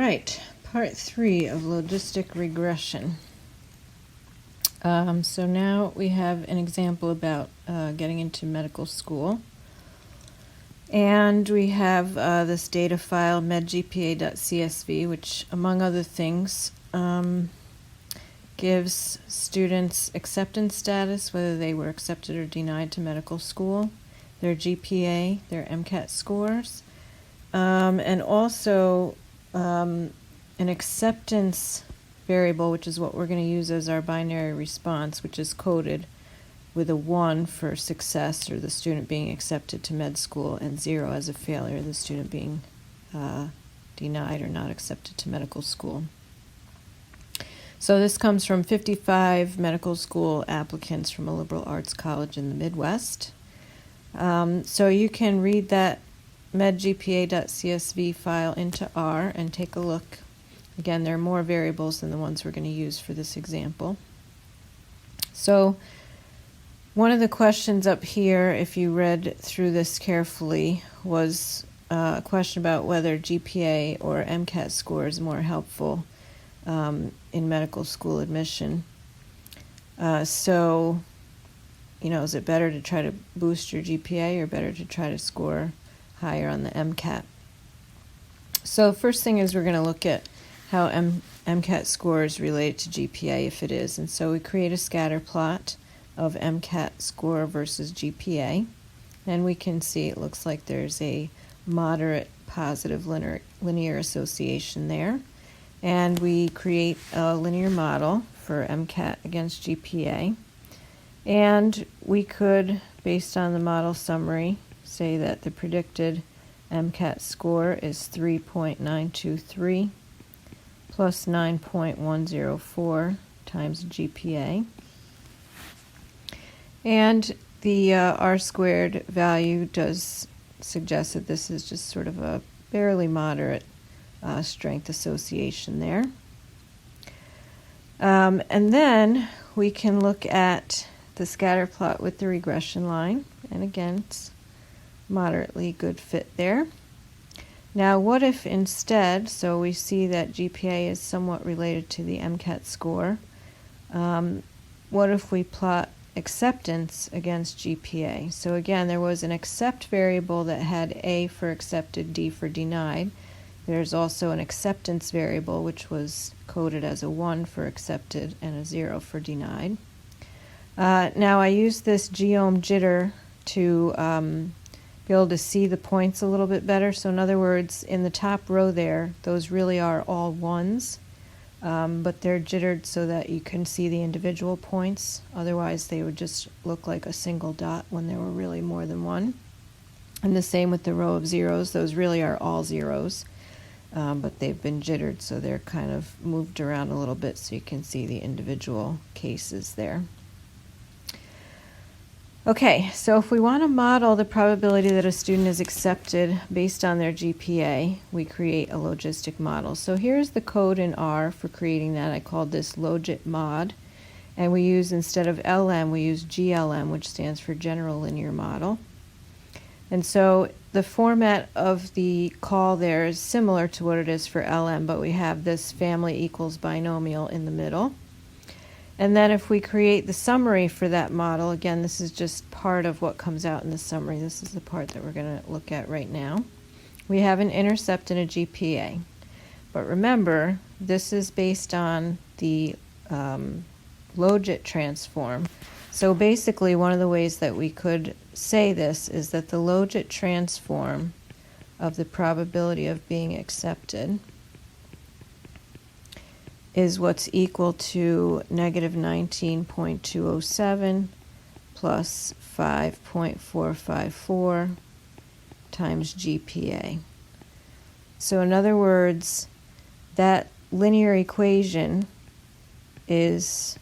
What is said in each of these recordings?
right, part 3 of logistic regression. So now we have an example about getting into medical school. And we have this data file, medgpa.csv, which, among other things, gives students acceptance status, whether they were accepted or denied to medical school, their GPA, their MCAT scores, and also an acceptance variable, which is what we're going to use as our binary response, which is coded with a 1 for success, or the student being accepted to med school, and 0 as a failure, the student being denied or not accepted to medical school. So this comes from 55 medical school applicants from a liberal arts college in the Midwest. So you can read that medgpa.csv file into R and take a look. Again, there are more variables than the ones we're going to use for this example. So one of the questions up here, if you read through this carefully, was a question about whether GPA or MCAT score is more helpful in medical school admission. So, is it better to try to boost your GPA or better to try to score higher on the MCAT? So first thing is we're going to look at how MCAT score is related to GPA, if it is. And so we create a scatter plot of MCAT score versus GPA. And we can see it looks like there's a moderate positive linear association there. And we create a linear model for MCAT against GPA. And we could, based on the model summary, say that the predicted MCAT score is 3.923 plus 9.104 times GPA. And the R-squared value does suggest that this is just sort of a fairly moderate strength association there. And then we can look at the scatter plot with the regression line. And again, it's moderately good fit there. Now, what if instead, so we see that GPA is somewhat related to the MCAT score, what if we plot acceptance against GPA? So again, there was an accept variable that had A for accepted, D for denied. There's also an acceptance variable, which was coded as a 1 for accepted and a 0 for denied. Now, I use this geom jitter to be able to see the points a little bit better. So in other words, in the top row there, those really are all 1s, but they're jittered so that you can see the individual points. Otherwise, they would just look like a single dot when there were really more than one. And the same with the row of 0s. Those really are all 0s. But they've been jittered, so they're kind of moved around a little bit so you can see the individual cases there. Okay, so if we want to model the probability that a student is accepted based on their GPA, we create a logistic model. So here's the code in R for creating that. I called this logit mod. And we use, instead of LM, we use GLM, which stands for General Linear Model. And so the format of the call there is similar to what it is for LM, but we have this family equals binomial in the middle. And then if we create the summary for that model, again, this is just part of what comes out in the summary. This is the part that we're going to look at right now. We have an intercept and a GPA. But remember, this is based on the logit transform. So basically, one of the ways that we could say this is that the logit transform of the probability of being accepted is what's equal to negative 19.207 plus 5.454 times GPA. So in other words, that linear equation is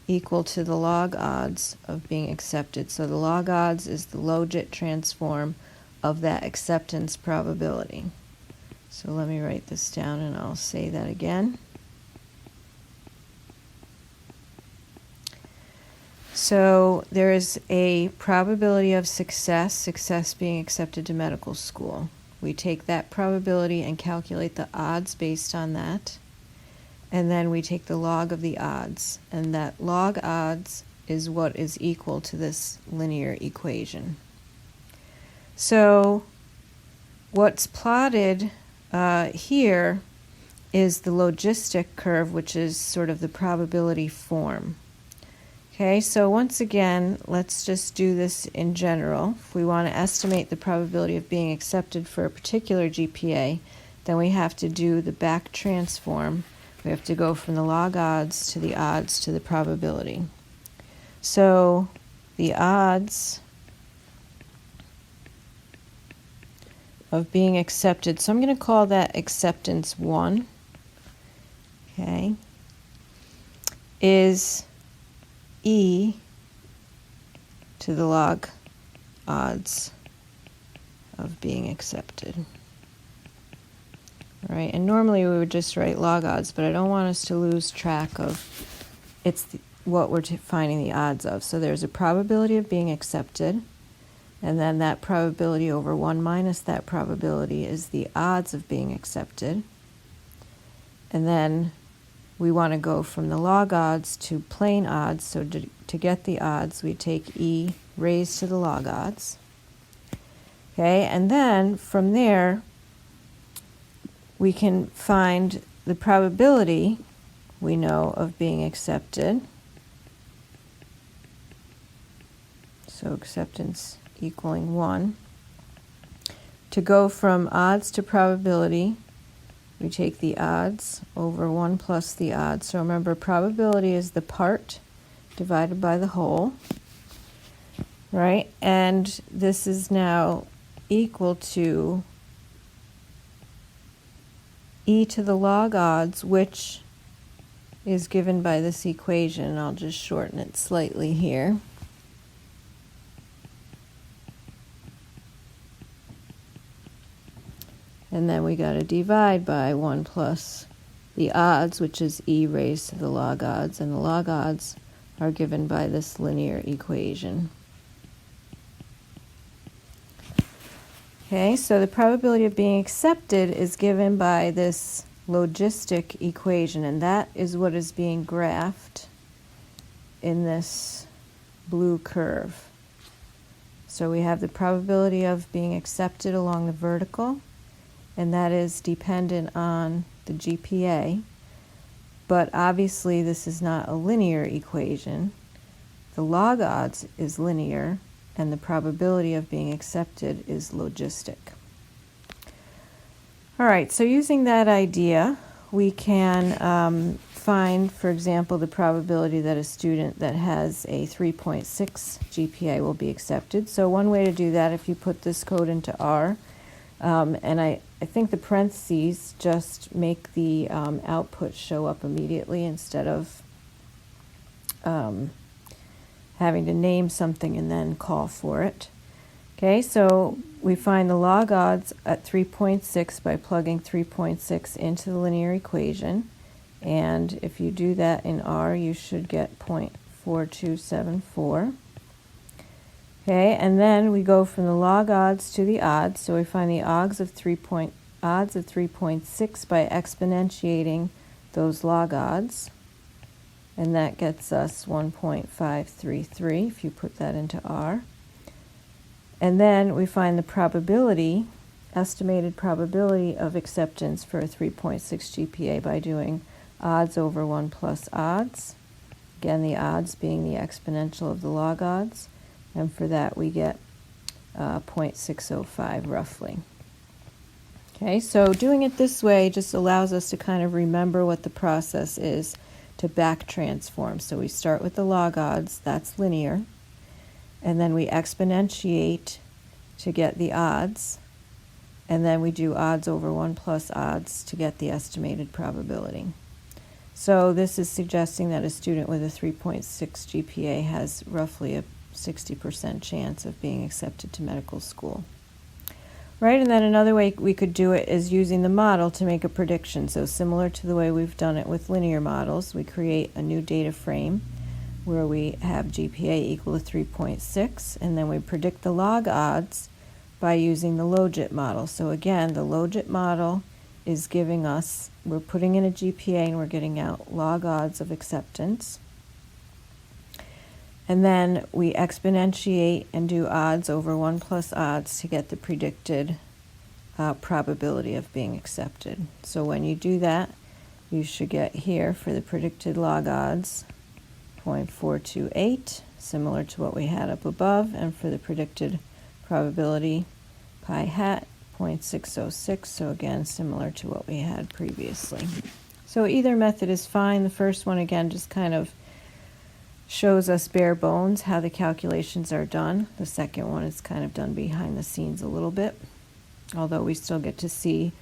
equal to the log odds of being accepted. So the log odds is the logit transform of that acceptance probability. So let me write this down and I'll say that again. So there is a probability of success being accepted to medical school. we take that probability and calculate the odds based on that. And then we take the log of the odds, and that log odds is what is equal to this linear equation. So what's plotted here is the logistic curve, which is sort of the probability form. Okay, so once again, let's just do this in general. If we want to estimate the probability of being accepted for a particular GPA, then we have to do the back transform. We have to go from the log odds to the probability. So the odds of being accepted, so I'm going to call that acceptance 1, okay, is e to the log odds of being accepted. All right, and normally we would just write log odds, but I don't want us to lose track of what we're finding the odds of. So there's a probability of being accepted, and then that probability over 1 minus that probability is the odds of being accepted. And then we want to go from the log odds to plain odds. So to get the odds, we take e raised to the log odds. Okay, and then from there, we can find the probability, we know, of being accepted. So acceptance equaling 1. To go from odds to probability, we take the odds over 1 plus the odds. So remember, probability is the part divided by the whole, right? And this is now equal to e to the log odds, which is given by this equation. I'll just shorten it slightly here. And then we got to divide by 1 plus the odds, which is e raised to the log odds. And the log odds are given by this linear equation. Okay, so the probability of being accepted is given by this logistic equation, and that is what is being graphed in this blue curve. So we have the probability of being accepted along the vertical, and that is dependent on the GPA, but obviously this is not a linear equation. The log odds is linear, and the probability of being accepted is logistic. All right, so using that idea, we can find, for example, the probability that a student that has a 3.6 GPA will be accepted. So one way to do that, if you put this code into R, and I think the parentheses just make the output show up immediately instead of having to name something and then call for it. Okay, so we find the log odds at 3.6 by plugging 3.6 into the linear equation. And if you do that in R, you should get 0.4274. Okay, and then we go from the log odds to the odds. So we find the odds of 3.6 by exponentiating those log odds. And that gets us 1.533 if you put that into R. And then we find the probability, estimated probability of acceptance for a 3.6 GPA by doing odds over 1 plus odds. Again, the odds being the exponential of the log odds. And for that we get 0.605 roughly. Okay, so doing it this way just allows us to kind of remember what the process is to back transform. So we start with the log odds, that's linear, and then we exponentiate to get the odds, and then we do odds over 1 plus odds to get the estimated probability. So this is suggesting that a student with a 3.6 GPA has roughly a 60% chance of being accepted to medical school. Right, and then another way we could do it is using the model to make a prediction. So similar to the way we've done it with linear models, we create a new data frame where we have GPA equal to 3.6, and then we predict the log odds by using the Logit model. So again, the Logit model is giving us, we're putting in a GPA and we're getting out log odds of acceptance. And then we exponentiate and do odds over 1 plus odds to get the predicted probability of being accepted. So when you do that, you should get here for the predicted log odds 0.428, similar to what we had up above, and for the predicted probability pi hat 0.606, so again similar to what we had previously. So either method is fine. The first one again just kind of shows us bare bones how the calculations are done. The second one is kind of done behind the scenes a little bit, although we still get to see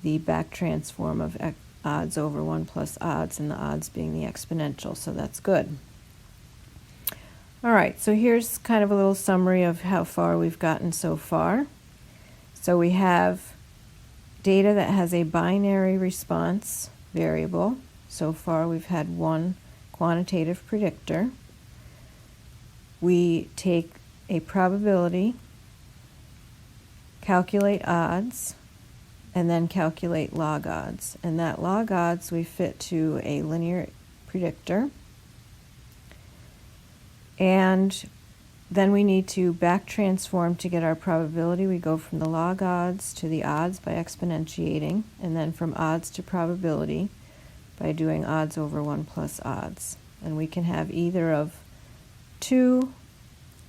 the back transform of odds over 1 plus odds, and the odds being the exponential, so that's good. All right, so here's kind of a little summary of how far we've gotten so far. So we have data that has a binary response variable. So far we've had one quantitative predictor. We take a probability, calculate odds, and then calculate log odds. And that log odds we fit to a linear predictor. And then we need to back transform to get our probability. We go from the log odds to the odds by exponentiating, and then from odds to probability by doing odds over 1 plus odds. And we can have either of two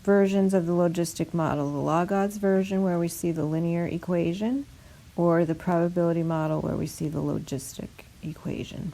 versions of the logistic model, the log odds version where we see the linear equation, or the probability model where we see the logistic equation.